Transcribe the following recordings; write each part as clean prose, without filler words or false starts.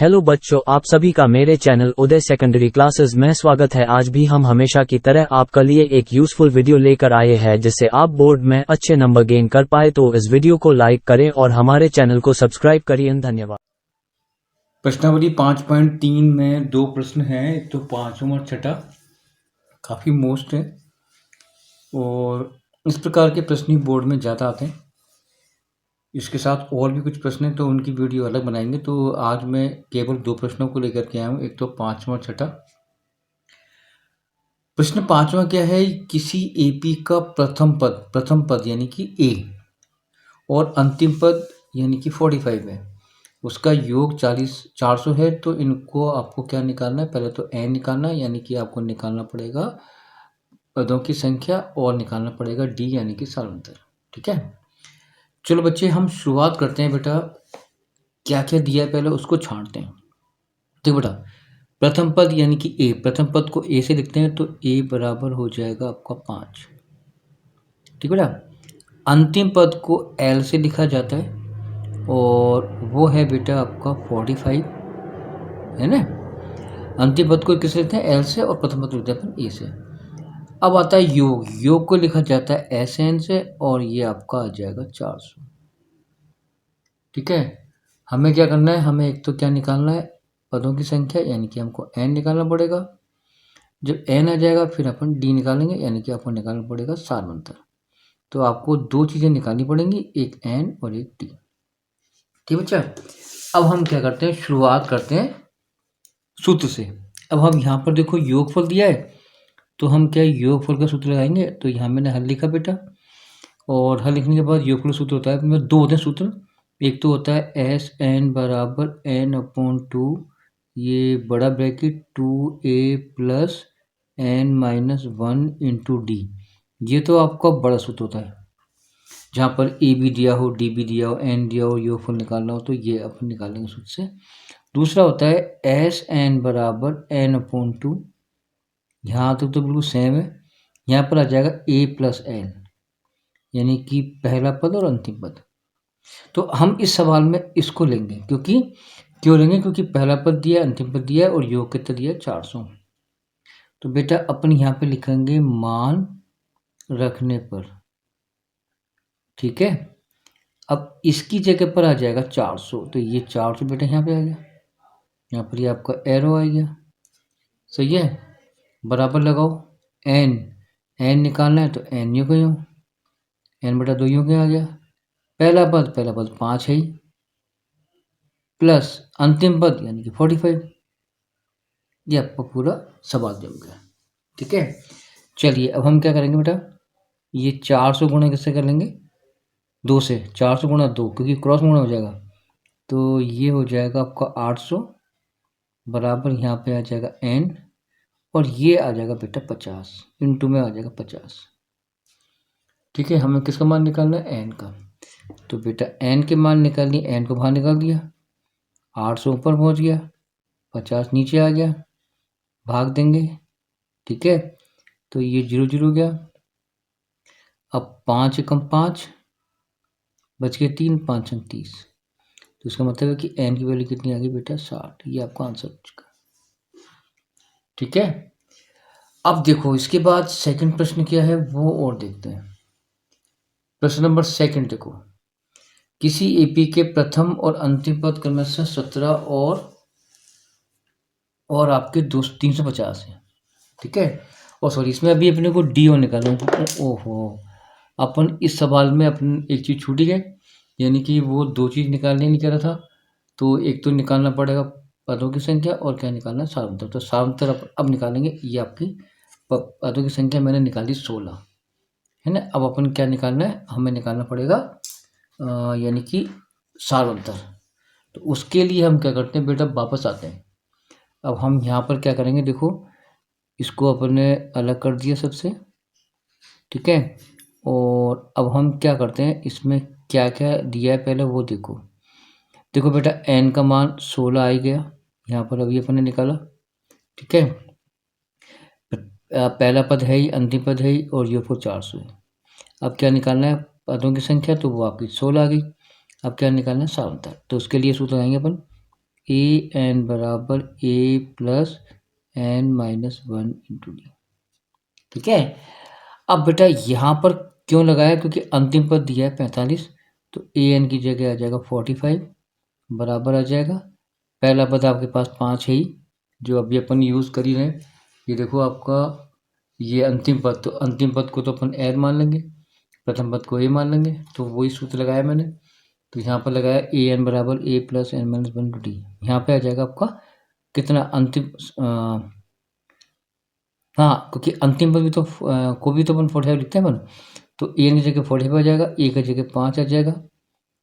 Hello बच्चों, आप सभी का मेरे चैनल उदय सेकेंडरी क्लासेस में स्वागत है। आज भी हम हमेशा की तरह आपके लिए एक यूजफुल वीडियो लेकर आए हैं जिससे आप बोर्ड में अच्छे नंबर गेन कर पाए। तो इस वीडियो को लाइक करें और हमारे चैनल को सब्सक्राइब करिए। धन्यवाद। प्रश्नावली 5.3 में दो प्रश्न हैं, एक तो 5वां और 6वां, काफ़ी मोस्ट है और इस प्रकार के प्रश्न ही बोर्ड में ज़्यादा आते हैं। इसके साथ और भी कुछ प्रश्न हैं तो उनकी वीडियो अलग बनाएंगे। तो आज मैं केवल दो प्रश्नों को लेकर के आया हूँ, एक तो 5वां और 6वां। प्रश्न 5वां क्या है, किसी एपी का प्रथम पद यानी कि ए और अंतिम पद यानी कि 45 है, उसका योग 400 है। तो इनको आपको क्या निकालना है, पहले तो एन निकालना है, यानी कि आपको निकालना पड़ेगा पदों की संख्या और निकालना पड़ेगा डी यानी कि सालांतर। ठीक है, चलो बच्चे हम शुरुआत करते हैं। बेटा क्या क्या दिया है पहले उसको छांटते हैं। देखो बेटा, प्रथम पद यानी कि ए, प्रथम पद को ए से लिखते हैं तो ए बराबर हो जाएगा आपका 5। ठीक बेटा, अंतिम पद को एल से लिखा जाता है और वो है बेटा आपका 45, है ना। अंतिम पद को किससे लिखते हैं, एल से, और प्रथम पद को लिखते हैं अपन ए से। अब आता है योग, योग को लिखा जाता है एस एन से और ये आपका आ जाएगा 400। ठीक है, हमें क्या करना है, हमें एक तो क्या निकालना है, पदों की संख्या, यानी कि हमको एन निकालना पड़ेगा। जब एन आ जाएगा फिर अपन डी निकालेंगे, यानी कि आपको निकालना पड़ेगा सारांतर। तो आपको दो चीज़ें निकालनी पड़ेंगी, एक एन और एक डी। ठीक बच्चा, अब हम क्या करते हैं, शुरुआत करते हैं सूत्र से। अब हम यहाँ पर देखो योगफल दिया है तो हम क्या योगफल का सूत्र लगाएंगे। तो यहाँ मैंने हल लिखा बेटा, और हल लिखने के बाद योगफल सूत्र होता है, दो होते हैं सूत्र। एक तो होता है एस एन बराबर एन अपॉन 2, ये बड़ा bracket 2a plus N minus 1 into D. ये तो आपका बड़ा सूत्र होता है, जहाँ पर ए भी दिया हो, डी भी दिया हो, एन दिया हो, योगफल निकालना हो तो ये अपन निकालेंगे सूत्र से। दूसरा होता है एस एन बराबर एन अपॉन 2, यहाँ तक तो बिल्कुल सेम है। यहाँ पर आ जाएगा ए प्लस एन, यानी कि पहला पद और अंतिम पद। तो हम इस सवाल में इसको लेंगे, क्यों लेंगे, क्योंकि पहला पद दिया है, अंतिम पद दिया है और योग कितना दिया है 400। तो बेटा अपन यहाँ पे लिखेंगे मान रखने पर। ठीक है, अब इसकी जगह पर आ जाएगा 400, तो ये 400 बेटा यहाँ पे आ गया, यहाँ पर ये आपका एरो आ गया। सही है, बराबर लगाओ एन, एन निकालना है तो एन यू क्यों, एन बटा 2 यूँ क्या आ गया, पहला पद 5 है ही, प्लस अंतिम पद यानी कि 45। ये आपका पूरा सवाल जम गया। ठीक है, चलिए अब हम क्या करेंगे बेटा, ये 400 गुणा किससे कर लेंगे, 2 से। 400 गुणा 2, क्योंकि क्रॉस गुणा हो जाएगा, तो ये हो जाएगा आपका 800 बराबर यहाँ पे आ जाएगा एन, और ये आ जाएगा बेटा 50, इंटू में आ जाएगा 50। ठीक है, हमें किसका मान निकालना है, एन का। तो बेटा एन के मान निकाल लिए, एन को बाहर निकाल दिया, 800 ऊपर पहुँच गया, 50 नीचे आ गया, भाग देंगे। ठीक है, तो ये 0 0 हो गया। अब 5 एकम 5 बच गए 3, 5 अंक 30। तो इसका मतलब है कि एन की वैल्यू कितनी आ गई बेटा, 60। ये आपका आंसर हो चुका। ठीक है, अब देखो इसके बाद सेकंड प्रश्न क्या है वो और देखते हैं। प्रश्न नंबर सेकंड देखो, किसी एपी के प्रथम और अंतिम पद क्रमशः 17 और आपके 350 है। ठीक है, और सॉरी इसमें अभी अपने को डी ओ निकालना। ओहो, अपन इस सवाल में अपन एक चीज़ छूट गए, यानी कि वो दो चीज़ निकालने नहीं कह रहा था। तो एक तो निकालना पड़ेगा पदों की संख्या और क्या निकालना है, सारांतर। तो सारांतर अब निकालेंगे। ये आपकी पदों की संख्या मैंने निकाली 16, है ना। अब अपन क्या निकालना है, हमें निकालना पड़ेगा यानी कि सारांतर। तो उसके लिए हम क्या करते हैं बेटा, वापस आते हैं। अब हम यहाँ पर क्या करेंगे, देखो इसको अपन ने अलग कर दिया सबसे। ठीक है, और अब हम क्या करते हैं, इसमें क्या क्या दिया है पहले वो देखो। देखो बेटा एन का मान 16 आ ही गया, यहाँ पर अभी अपन ने निकाला। ठीक है, पहला पद है ही, अंतिम पद है ही, और ये 400 है। अब क्या निकालना है, पदों की संख्या, तो वो आपकी 16 आ गई। अब क्या निकालना है, सारांतर। तो उसके लिए सूत्र लगाएंगे अपन ए एन बराबर a plus N minus one into d. ठीक है, अब बेटा यहाँ पर क्यों लगाया, क्योंकि अंतिम पद दिया है 45, तो ए एन की जगह आ जाएगा 45 बराबर आ जाएगा, पहला पद आपके पास 5 है ही जो अभी अपन यूज़ कर ही रहे हैं। ये देखो आपका ये अंतिम पद, तो अंतिम पद को तो अपन एन मान लेंगे, प्रथम पद को ए मान लेंगे, तो वही सूत्र लगाया मैंने। तो यहाँ पर लगाया ए एन बराबर a plus N minus one to d. यहाँ पे आ जाएगा आपका कितना अंतिम हाँ, क्योंकि अंतिम पद भी तो को भी तो अपन 45 लिखते हैं अपन, तो ए एन की जगह 45 आ जाएगा, ए की जगह 5 आ जाएगा,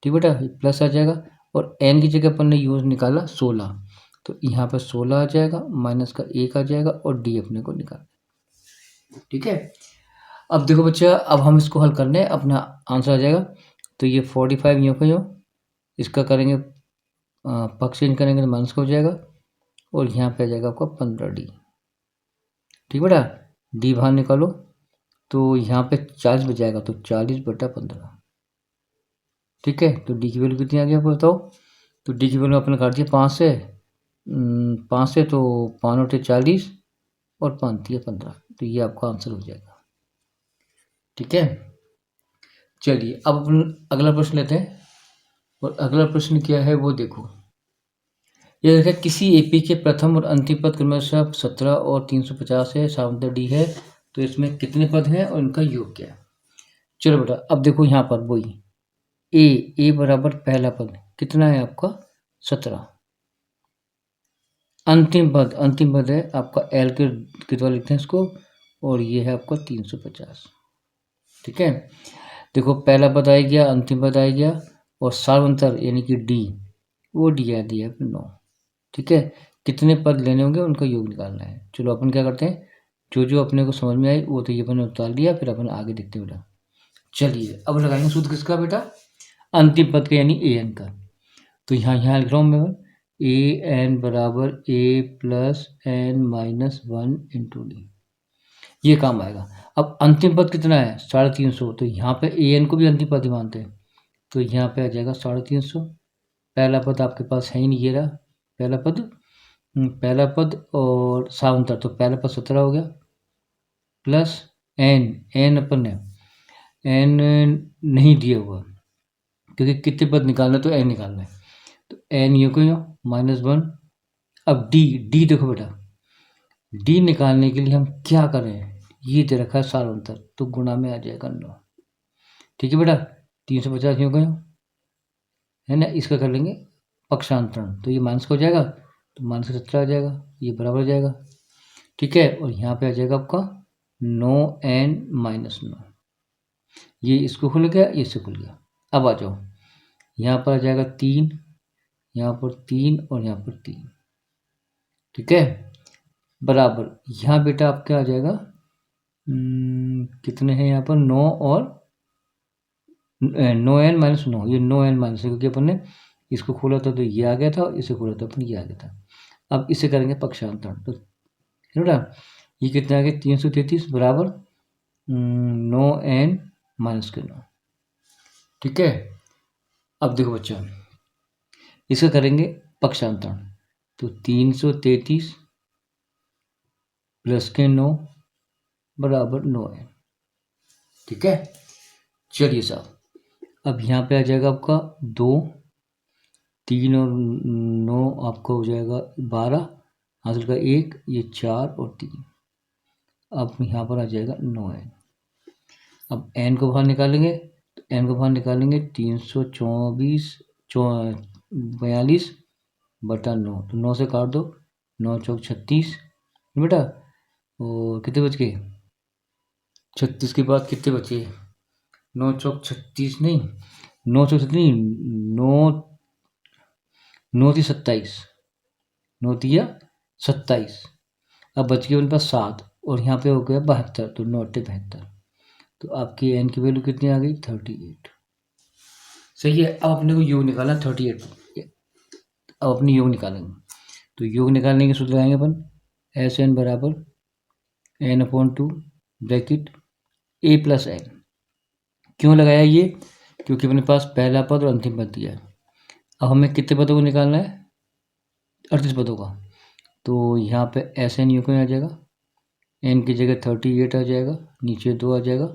ठीक बेटा, प्लस आ जाएगा, और एन की जगह अपन ने यूज निकाला 16, तो यहाँ पर 16 आ जाएगा, माइनस का 1 आ जाएगा, और डी अपने को निकाल। ठीक है, अब देखो बच्चा, अब हम इसको हल करने अपना आंसर आ जाएगा। तो ये 45 यूँ का यूँ, इसका करेंगे पक्ष चेंज करेंगे तो माइनस का हो जाएगा, और यहाँ पे आ जाएगा आपका 15 डी। ठीक बेटा, डी बाहर निकालो, तो यहाँ पे 40 बच जाएगा, तो 40/15। ठीक है, तो डी की वैल्यू कितनी आ गई आपको बताओ। तो डी की वैल्यू अपने काट दिया 5 से, 5 से, तो 5 × 40 और 5 × 15, तो ये आपका आंसर हो जाएगा। ठीक है, चलिए अब अपन अगला प्रश्न लेते हैं, और अगला प्रश्न क्या है वो देखो। ये देखा, किसी एपी के प्रथम और अंतिम पद क्रमशः 17 और 350 है, सामंतर डी है, तो इसमें कितने पद हैं और इनका योग क्या है। चलो बेटा, अब देखो यहाँ पर वही ए बराबर पहला पद कितना है आपका 17, अंतिम पद है आपका एल के द्वारा लिखते हैं इसको, और ये है आपका 350। ठीक है, देखो पहला पद आ गया, अंतिम पद आ गया, और सार्वंतर यानी कि डी, वो दिया है 9। ठीक है, कितने पद लेने होंगे उनका योग निकालना है। चलो अपन क्या करते हैं, जो अपने को समझ में आई वो तो ये अपन उतार लिया, फिर अपन आगे देखते हैं बेटा। चलिए अब लगाएंगे सूत्र किसका बेटा, अंतिम पद का यानी ए एन का। तो यहाँ लिख रहा हूँ मैं, ए एन बराबर a plus N minus one into D, ये काम आएगा। अब अंतिम पद कितना है 350, तो यहाँ पे ए एन को भी अंतिम पद ही मानते हैं, तो यहाँ पे आ जाएगा 350। पहला पद आपके पास है ही नहीं, ये रहा पहला पद और सावंतर, तो पहला पद 17 हो गया, प्लस एन अपन ने एन नहीं दिया हुआ, क्योंकि कितने पद निकालना है तो एन निकालना है, तो एन ये को -1। अब डी देखो बेटा, डी निकालने के लिए हम क्या करें, ये दे रखा है सारांतर, तो गुणा में आ जाएगा 9। ठीक है बेटा, 350 यूँ कहीं है ना, इसका कर लेंगे पक्षांतरण, तो ये माइनस का हो जाएगा, तो -17 आ जाएगा, ये बराबर हो जाएगा। ठीक है, और यहाँ पे आ जाएगा आपका 9n-9, ये इसको खुल गया, ये इससे खुल गया। अब आ जाओ, यहाँ पर आ जाएगा 3, यहाँ पर 3 और यहाँ पर 3। ठीक है, बराबर यहाँ बेटा आपका आ जाएगा कितने हैं यहाँ पर 9 और 9n-9, ये 9n- क्योंकि अपन ने इसको खोला था तो ये आ गया था, इसे खोला था अपन ये आ गया था। अब इसे करेंगे पक्षांतरण, तो बेटा ये कितना आ गया 333 बराबर 9n-9। ठीक है, अब देखो बच्चा, इसका करेंगे पक्षांतरण, तो 333 प्लस के 9 बराबर 9n। ठीक है, चलिए साहब, अब यहाँ पे आ जाएगा आपका 2, 3 और 9 आपका हो जाएगा 12, हासिल का 1, ये 4 और 3, अब यहाँ पर आ जाएगा 9n। अब n को बाहर निकालेंगे, तो n को बाहर निकालेंगे 342/9, तो 9 से काट दो, 9 चौक 36 बेटा, और कितने बच गए 36 के बाद कितने बचे, 9 चौक 36 नहीं, 9 चौक 36 नहीं, 9 थी 27, 9 तिया 27, अब बच गए उनके पास 7, और यहाँ पे हो गया 72, तो 9 × 72, तो आपकी n की वैल्यू कितनी आ गई 38। सही है, अब अपने को योग निकालना 38, अब अपनी योग निकालेंगे, तो योग निकालने के सूत्र लगाएंगे अपन, एस एन बराबर n/2 bracket a plus n। क्यों लगाया ये, क्योंकि अपने पास पहला पद और अंतिम पद दिया है। अब हमें कितने पदों को निकालना है, 38 पदों का। तो यहाँ पे ऐसे नहीं क्यों आ जाएगा, एन की जगह 38 आ जाएगा, नीचे 2 आ जाएगा।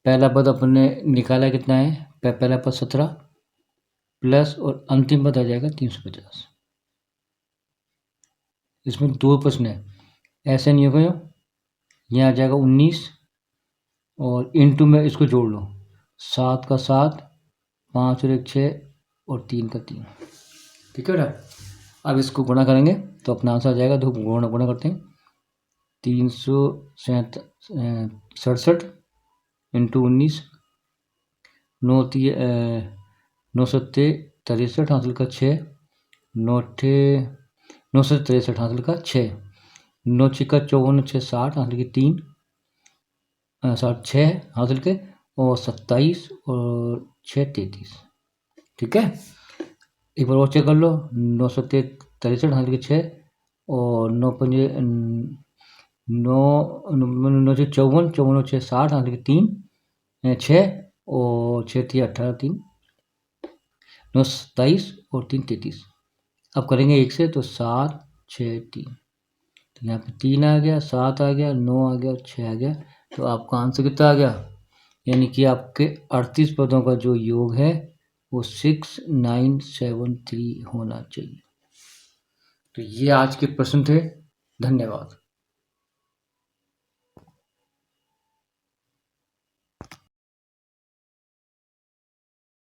पहला पद अपने निकाला कितना है, पहला पद 17 प्लस और अंतिम पद आ जाएगा 350। इसमें 2 प्रश्न है, ऐसे नहीं क्यों, यहाँ आ जाएगा 19 और इनटू में इसको जोड़ लो, 7 का 7, 5 और 1 6 और 3 का 3। ठीक है बेटा, अब इसको गुणा करेंगे तो अपना आंसर आ जाएगा। तो गुणा करते हैं, 367 इंटू 19, 9 सत्ते 63 हासिल का 6, 9 से 63 हासिल का 6, 9 छिक्का 54, 6 60 हासिल के 3, 6 हासिल के और 27 और 6 33। ठीक है, एक बार और चेक कर लो, 9 सत्ते 63 हासिल के 6 और 9 पंजे 9 से 54, 54 6 60 हासिल के 3, 6 और 6 थी 18 3, 9 27 और 3 33। अब करेंगे 1 से, तो 7 6 3, तो यहाँ पे 3 आ गया, 7 आ गया, 9 आ गया और 6 आ गया। तो आपका आंसर कितना आ गया, यानी कि आपके 38 पदों का जो योग है वो 6973 होना चाहिए। तो ये आज के प्रश्न थे। धन्यवाद।